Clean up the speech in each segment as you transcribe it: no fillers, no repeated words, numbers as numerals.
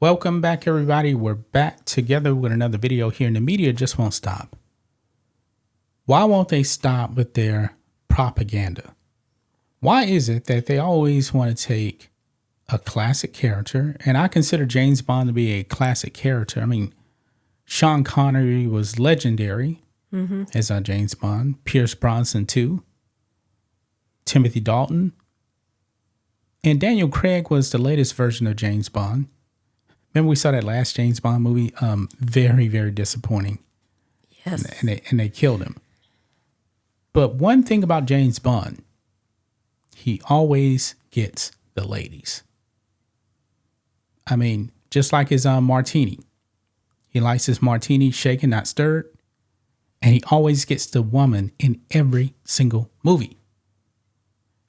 Welcome back, everybody. We're back together with another video here, and the media just won't stop. Why won't they stop with their propaganda? Why is it that they always want to take a classic character, and I consider James Bond to be a classic character. I mean, Sean Connery was legendary as James Bond, Pierce Brosnan too, Timothy Dalton, and Daniel Craig was the latest version of James Bond. Remember we saw that last James Bond movie? Very, very disappointing. Yes. And they killed him. But one thing about James Bond, he always gets the ladies. I mean, just like his martini. He likes his martini shaken, not stirred. And he always gets the woman in every single movie.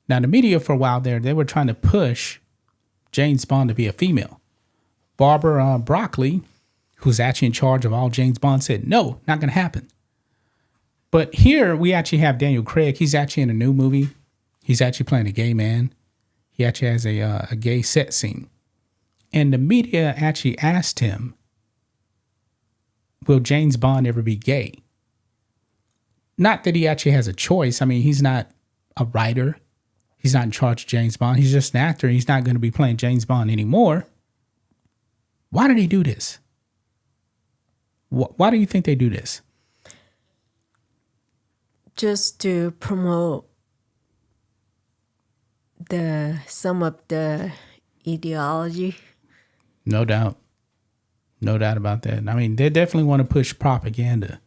Now, the media for a while there, they were trying to push James Bond to be a female. Barbara Broccoli, who's actually in charge of all James Bond, said, no, not going to happen. But here we actually have Daniel Craig. He's actually in a new movie. He's actually playing a gay man. He actually has a gay set scene. And the media actually asked him, will James Bond ever be gay? Not that he actually has a choice. I mean, he's not a writer. He's not in charge of James Bond. He's just an actor. He's not going to be playing James Bond anymore. Why did he do this? Why do you think they do this? Just to promote some of the ideology. No doubt. No doubt about that. I mean, they definitely want to push propaganda.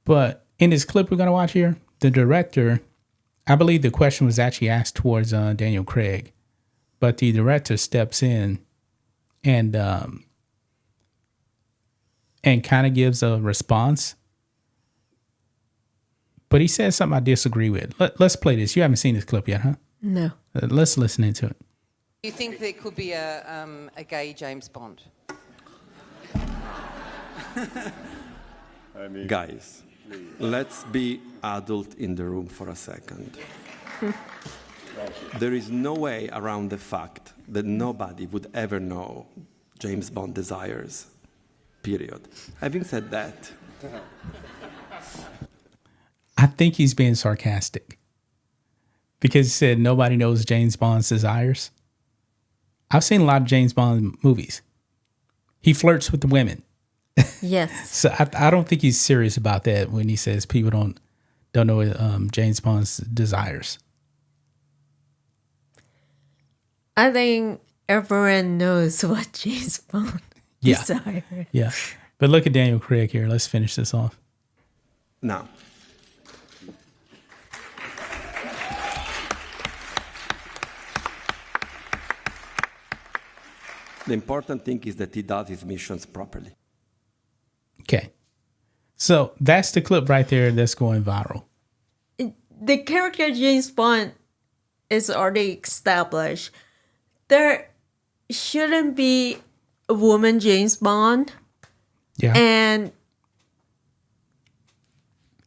But in this clip we're going to watch here, the director, I believe the question was actually asked towards Daniel Craig, but the director steps in and kind of gives a response. But he says something I disagree with. Let's play this. You haven't seen this clip yet, huh? No. Let's listen into it. Do you think there could be a gay James Bond? Guys, let's be adult in the room for a second. There is no way around the fact that nobody would ever know James Bond desires, period. Having said that, I think he's being sarcastic because he said nobody knows James Bond's desires. I've seen a lot of James Bond movies. He flirts with the women. Yes. So I don't think he's serious about that when he says people don't know James Bond's desires. I think everyone knows what James Bond desires. Yeah. But look at Daniel Craig here. Let's finish this off. now, the important thing is that he does his missions properly. Okay. So that's the clip right there that's going viral. The character James Bond is already established. There shouldn't be a woman James Bond. Yeah. And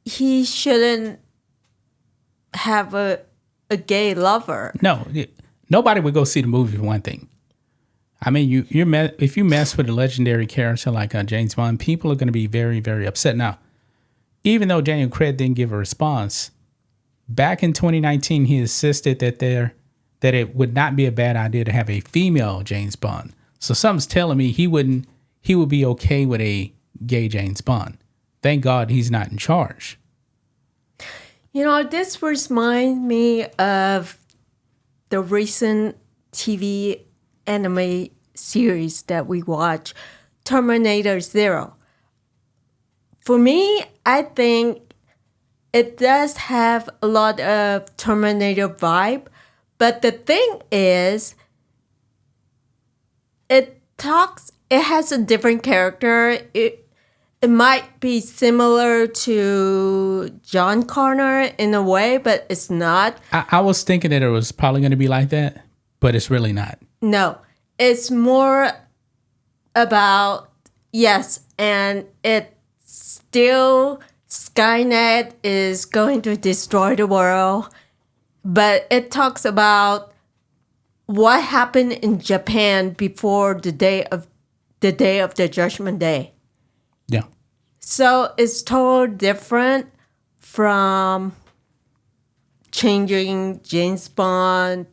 he shouldn't have a gay lover. No, nobody would go see the movie for one thing. I mean, if you mess with a legendary character like James Bond, people are going to be very, very upset. Now, even though Daniel Craig didn't give a response, back in 2019, he insisted that it would not be a bad idea to have a female James Bond. So something's telling me he would be okay with a gay James Bond. Thank God he's not in charge. You know, this reminds me of the recent TV anime series that we watch, Terminator Zero. For me, I think it does have a lot of Terminator vibe, but the thing is, it has a different character. It might be similar to John Connor in a way, but it's not. I was thinking that it was probably going to be like that, but it's really not. No, it's more about, yes, and it's still Skynet is going to destroy the world, but it talks about what happened in Japan before the day of the Judgment Day. Yeah. So it's totally different from changing James Bond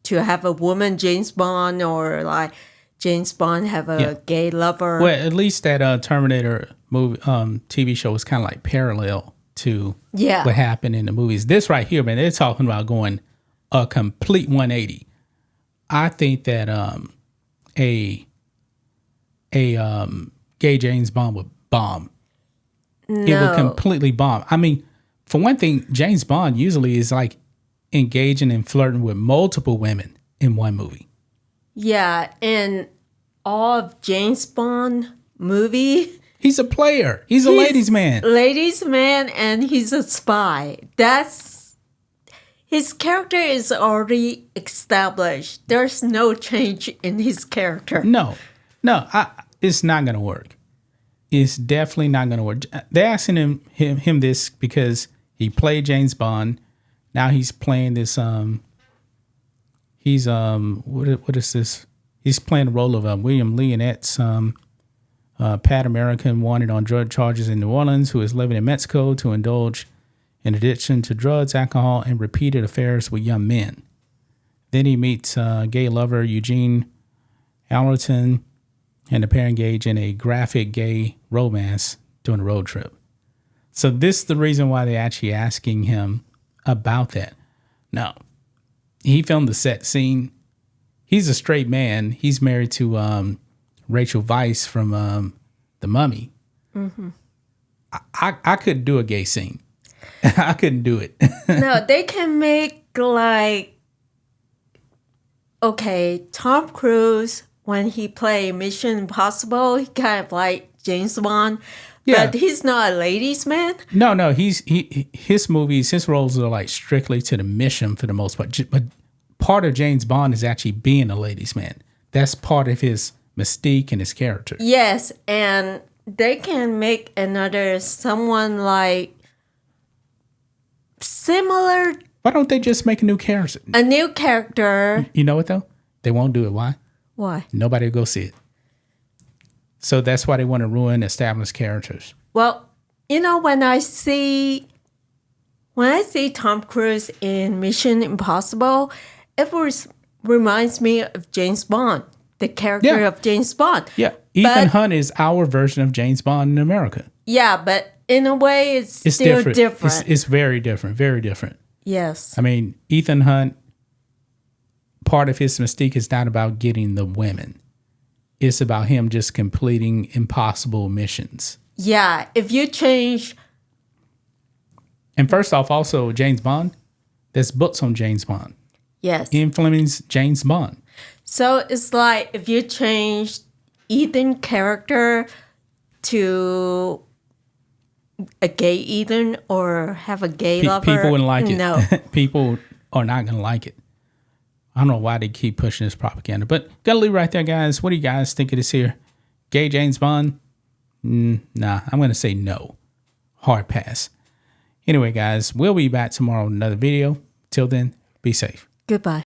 to have a woman James Bond, or like James Bond have a Yeah. gay lover. Well, at least that Terminator movie TV show was kind of like parallel to Yeah. what happened in the movies. This right here, man, they're talking about going a complete 180. I think that a gay James Bond would bomb. It would completely bomb. I mean, for one thing, James Bond usually is like engaging and flirting with multiple women in one movie. Yeah, in all of James Bond movie, He's a player. He's a ladies' man. ladies' man, and he's a spy. That's his character is already established. There's no change in his character. No, it's not going to work. It's definitely not going to work. They're asking him this because he played James Bond. Now he's playing this. He's what is this? He's playing the role of William Leonet's Pat American wanted on drug charges in New Orleans, who is living in Mexico to indulge in addiction to drugs, alcohol, and repeated affairs with young men. Then he meets gay lover Eugene Allerton, and the pair engage in a graphic gay romance during a road trip. So this is the reason why they're actually asking him about that. Now, he filmed the set scene. He's a straight man. He's married to Rachel Weisz from The Mummy. Mm-hmm. I couldn't do a gay scene. I couldn't do it. No, they can make like, okay, Tom Cruise, when he played Mission Impossible, he kind of like James Bond, Yeah. but he's not a ladies' man. No, his movies, his roles are like strictly to the mission for the most part. But part of James Bond is actually being a ladies' man. That's part of his mystique and his character. Yes, and they can make another someone like similar, Why don't they just make a new character? a new character. You know what though? They won't do it. Why? Why? Nobody will go see it. So that's why they want to ruin established characters. Well, you know, when I see Tom Cruise in Mission Impossible, reminds me of James Bond, the character Yeah. of James Bond. Yeah, Ethan But- Hunt is our version of James Bond in America. Yeah, but in a way, it's It's still different. different. It's very different. Very different. Yes. I mean, Ethan Hunt, part of his mystique is not about getting the women. It's about him just completing impossible missions. Yeah, if you change, And first off, also James Bond, there's books on James Bond. yes. Ian Fleming's James Bond. So it's like if you change Ethan character to a gay Ethan or have a gay lover, People wouldn't like it. No. People are not going to like it. I don't know why they keep pushing this propaganda, but gotta leave it right there, guys. What do you guys think of this here? Gay James Bond? Nah, I'm going to say no. Hard pass. Anyway, guys, we'll be back tomorrow with another video. Till then, be safe. Goodbye.